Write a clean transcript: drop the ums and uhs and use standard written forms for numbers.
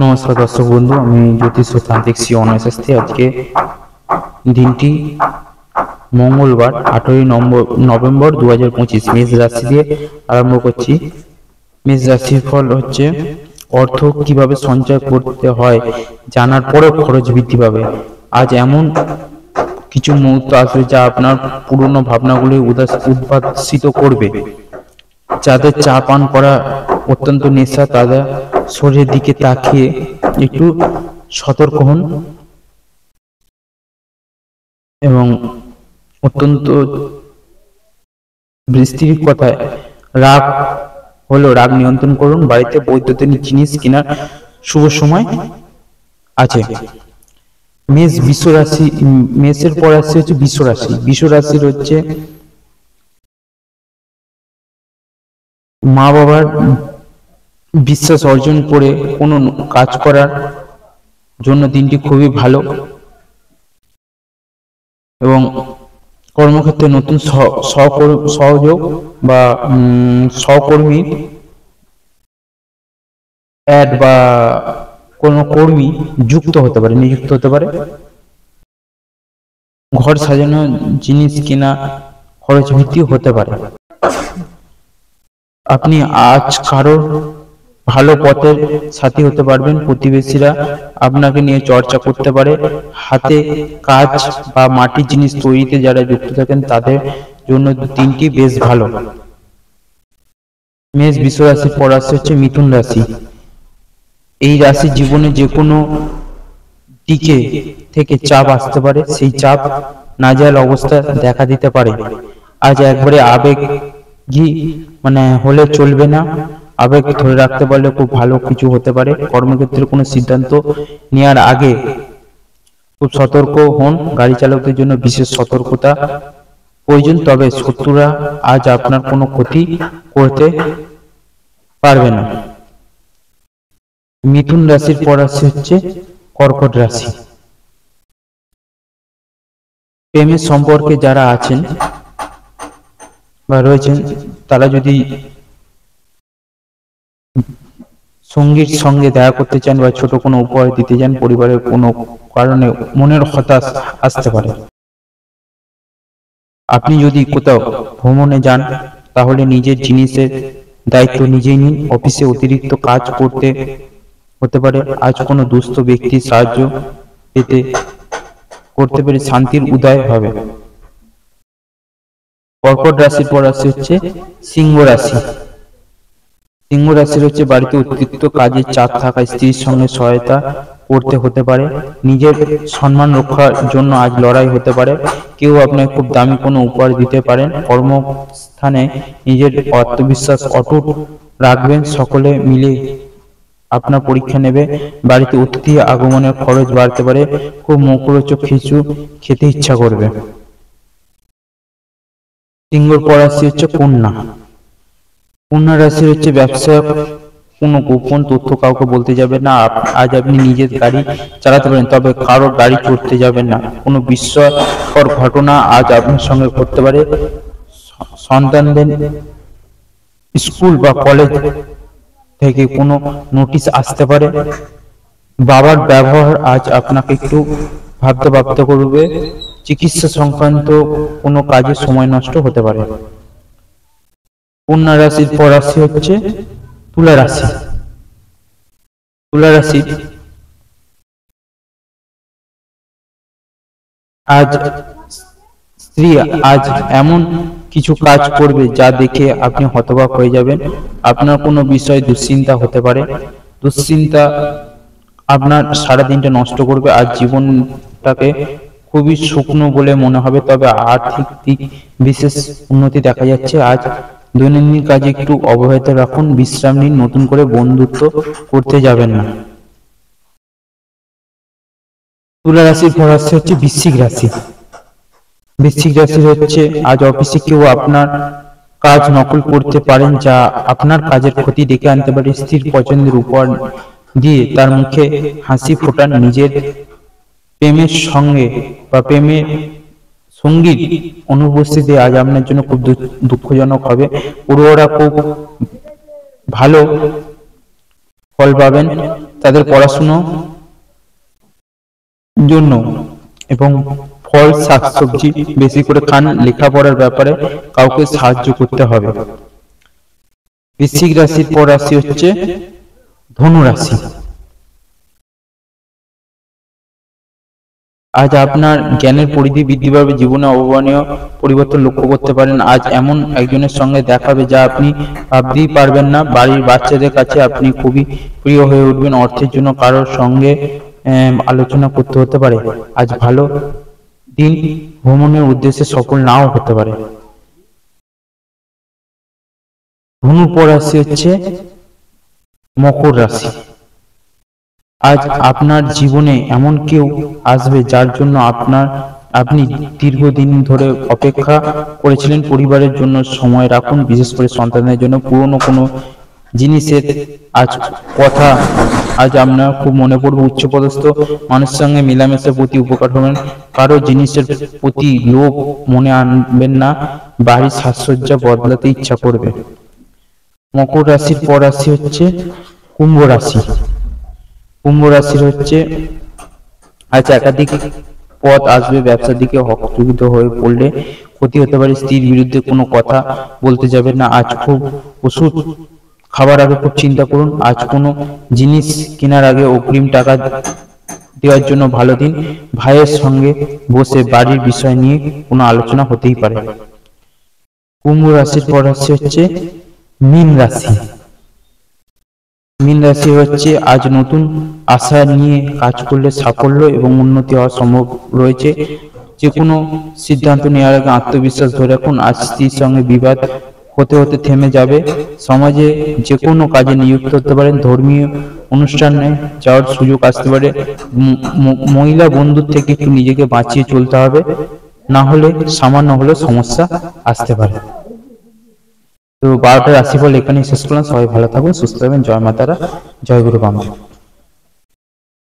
নমস্কার দর্শক বন্ধু, আমি জ্যোতিষ ও তান্ত্রিক শ্রী অনয় শাস্ত্রী। আজকে দিনটি মঙ্গলবার 18 নভেম্বর 2025। মেষ রাশি দিয়ে আরম্ভ করছি। মেষ রাশির ফল হচ্ছে অর্থ কিভাবে সঞ্চয় করতে হয় জানার পরেও খরচ বৃদ্ধি পাবে। আজ এমন কিছু মুহূর্ত আসবে যা আপনার পুরনো ভাবনাগুলি উদ্ভাসিত করবে। যাদের চা পান করা অত্যন্ত নেশা, তাদের শরীরের দিকে তাকিয়ে একটু সতর্ক হন এবং অত্যন্ত স্ত্রীর কথায় রাগ নিয়ন্ত্রণ করুন। বাড়িতে বৈদ্যুতিক জিনিস কেনার শুভ সময় আছে। মেষ বৃষ রাশি, মেষের পর আসছে হচ্ছে বৃষ রাশি। বৃষ রাশির হচ্ছে মা বাবার বিশ্বাস অর্জন করে কোনো কাজ করার জন্য দিনটি খুবই ভালো এবং কর্মক্ষেত্রে নতুন সহযোগ বা সহকর্মী অ্যাড বা কোনো কর্মী যুক্ত হতে পারে, নিযুক্ত হতে পারে। ঘর সাজানো জিনিস কেনা খরচ বৃদ্ধি হতে পারে। আপনি আজ কারোর ভালো পথের সাথী হতে পারবেন। প্রতিবেশীরা আপনাকে নিয়ে চর্চা করতে পারে। হাতে কাজ বা মাটির জিনিস তৈরিতে যারা যুক্ত থাকেন তাদের জন্য দিনটি বেশ ভালো। মেষ বৃষ রাশির পর আসছে হচ্ছে মিথুন রাশি। এই রাশি জীবনে যে কোনো দিকে থেকে চাপ আসতে পারে, সেই চাপ নাজেহাল অবস্থা দেখা দিতে পারে। আজ একবারে আবেগী হলে চলবে না। আবেগ ধরে রাখতে পারলে খুব ভালো কিছু হতে পারে। কর্মক্ষেত্রে কোনো সিদ্ধান্ত নেওয়ার আগে খুব সতর্ক হন। গাড়ি চালকদের জন্য বিশেষ সতর্কতা প্রয়োজন। তবে শত্রুরা আজ আপনার কোনো ক্ষতি করতে পারবে না। মিথুন রাশির পর আসছে হচ্ছে কর্কট রাশি। প্রেমের সম্পর্কে যারা আছেন বা রয়েছেন, তারা যদি সঙ্গীর সঙ্গে দেখা করতে চান বা ছোট কোনো উপহার দিতে চান, পরিবারের কোনো কারণে মনের হতাশ আসতে পারে। আপনি যদি কোথাও ভ্রমণে যান তাহলে নিজের জিনিসের দায়িত্ব নিজেই নিন। অফিসে অতিরিক্ত কাজ করতে হতে পারে। আজ কোনো দুস্থ ব্যক্তির সাহায্য করতে পেরে শান্তির উদয় হবে। কর্কট রাশির পর আসছে হচ্ছে সিংহ রাশি। সিংহ রাশির হচ্ছে বাড়িতে অতিরিক্ত কাজের চাপ থাকা, স্ত্রীর সঙ্গে সহায়তা করতে হতে পারে। নিজের সম্মান রক্ষার জন্য আজ লড়াই হতে পারে। কেউ আপনাকে খুব দামি কোনো উপহার দিতে পারেন। কর্মস্থানে নিজের আত্মবিশ্বাস অটুট রাখবেন। সকলে মিলে আপনার পরীক্ষা নেবে। বাড়িতে অতিথি আগমনের খরচ বাড়তে পারে। খুব মুখরোচক কিছু খেতে ইচ্ছা করবে। সিংহর পর আসছে হচ্ছে কন্যা। কন্যা রাশি হচ্ছে ব্যবসা, কোনো গোপন তথ্য কাউকে বলতে যাবেন না। আজ আপনি নিজের গাড়ি চালাতে পারেন, তবে কারোর গাড়ি চড়তে যাবেন না। কোনো বিস্ময়কর ঘটনা আজ আপনার সঙ্গে ঘটতে পারে। সন্তানদের স্কুল বা কলেজ থেকে কোনো নোটিশ আসতে পারে। বাবার ব্যবহার আজ আপনাকে একটু ভাবতে করবে। চিকিৎসা সংক্রান্ত কোনো কাজে সময় নষ্ট হতে পারে। কন্যা রাশির পর রাশি হচ্ছে তুলা রাশি। তুলা রাশি আজ স্ত্রী আজ এমন কিছু কাজ করবে যা দেখে আপনি হতবাক হয়ে যাবেন। আপনার কোনো বিষয়ে দুশ্চিন্তা হতে পারে। দুশ্চিন্তা আপনার সারাদিনটা নষ্ট করবে। আজ জীবনটাকে খুবই শুকনো বলে মনে হবে, তবে আর্থিক দিক বিশেষ উন্নতি দেখা যাচ্ছে। আজ দৈনন্দিন কাজে একটু অবহেলিত রাখুন। বিশ্রাম নিন, নতুন করে বন্ধুত্ব করতে যাবেন না। তুলা রাশির পর আসছে হচ্ছে বৃশ্চিক রাশি। বৃশ্চিক রাশি হচ্ছে আজ অফিসে কেউ আপনার কাজ নকল করতে পারেন, যা আপনার কাজের ক্ষতি ডেকে আনতে পারে। স্ত্রীর পছন্দের উপহার দিয়ে তার মুখে হাসি ফোটান। নিজের প্রেমের সঙ্গে বা প্রেমের সঙ্গীর অনুপস্থিতি আজ আপনার জন্য খুব দুঃখজনক হবে। পড়ুয়ারা খুব ভালো ফল পাবেন। তাদের পড়াশুনো জন্য এবং ফল শাকসবজি বেশি করে খান, লেখাপড়ার ব্যাপারে কাউকে সাহায্য করতে হবে। বৃশ্চিক রাশির পর রাশি হচ্ছে ধনু রাশি। আজ আপনার জ্ঞানের পরিধি বৃদ্ধি পাবে, জীবনে অভাবনীয় পরিবর্তন লক্ষ্য করতে পারেন। আজ এমন একজনের সঙ্গে দেখাবে যা আপনি ভাবতেই পারবেন না। বাড়ির বাচ্চাদের কাছে আপনি খুবই প্রিয় হয়ে উঠবেন। অর্থের জন্য কারোর সঙ্গে আলোচনা করতে হতে পারে। আজ ভালো দিন, ভ্রমণের উদ্দেশ্যে সফল নাও হতে পারে। ধনুর পর রাশি হচ্ছে মকর রাশি। আজ আপনার জীবনে এমন কেউ আসবে যার জন্য আপনি দীর্ঘদিন ধরে অপেক্ষা করেছিলেন। পরিবারের জন্য সময় রাখুন, বিশেষ করে সন্তানদের জন্য। পুরনো কোনো জিনিসের আজ আপনার খুব মনে পড়বে। উচ্চপদস্থ মানুষের সঙ্গে মেলামেশার প্রতি উপকার হবেন। কারো জিনিসের প্রতি লোভ মনে আনবেন না। বাড়ির সাজসজ্জা বদলাতে ইচ্ছা করবে। মকর রাশির পর রাশি হচ্ছে কুম্ভ রাশি। কুম্ভ রাশির হচ্ছে আজ একাধিক পথ আসবে। ব্যবসার দিকে হস্তক্ষেপ হয়ে পড়লে ক্ষতি হতে পারে। স্ত্রীর বিরুদ্ধে কোনো কথা বলতে যাবেন না। আজ খুব ওষুধ খাবার আগে খুব চিন্তা করুন। আজ কোনো জিনিস কেনার আগে অগ্রিম টাকা দেওয়ার জন্য ভালো দিন। ভাইয়ের সঙ্গে বসে বাড়ির বিষয় নিয়ে কোনো আলোচনা হতেই পারে। কুম্ভ রাশির পর রাশি হচ্ছে মীন রাশি। মীন রাশি হচ্ছে আজ নতুন আশা নিয়ে কাজ করলে সাফল্য এবং উন্নতি হওয়ার সম্ভব রয়েছে। যে কোনো সিদ্ধান্ত নেওয়ার আগে আত্মবিশ্বাস ধরে রাখুন। আজ স্ত্রীর সঙ্গে বিবাদ হতে হতে থেমে যাবে। সমাজে যে কোনো কাজে নিযুক্ত হতে পারেন। ধর্মীয় অনুষ্ঠানে যাওয়ার সুযোগ আসতে পারে। মহিলা বন্ধুর থেকে একটু নিজেকে বাঁচিয়ে চলতে হবে, না হলে সামান্য হলেও সমস্যা আসতে পারে। তো 12টা রাশিফল এখানেই শেষ করলাম। সবাই ভালো থাকুন, সুস্থ থাকবেন। জয় মাতারা, জয় গুরু বামদেব।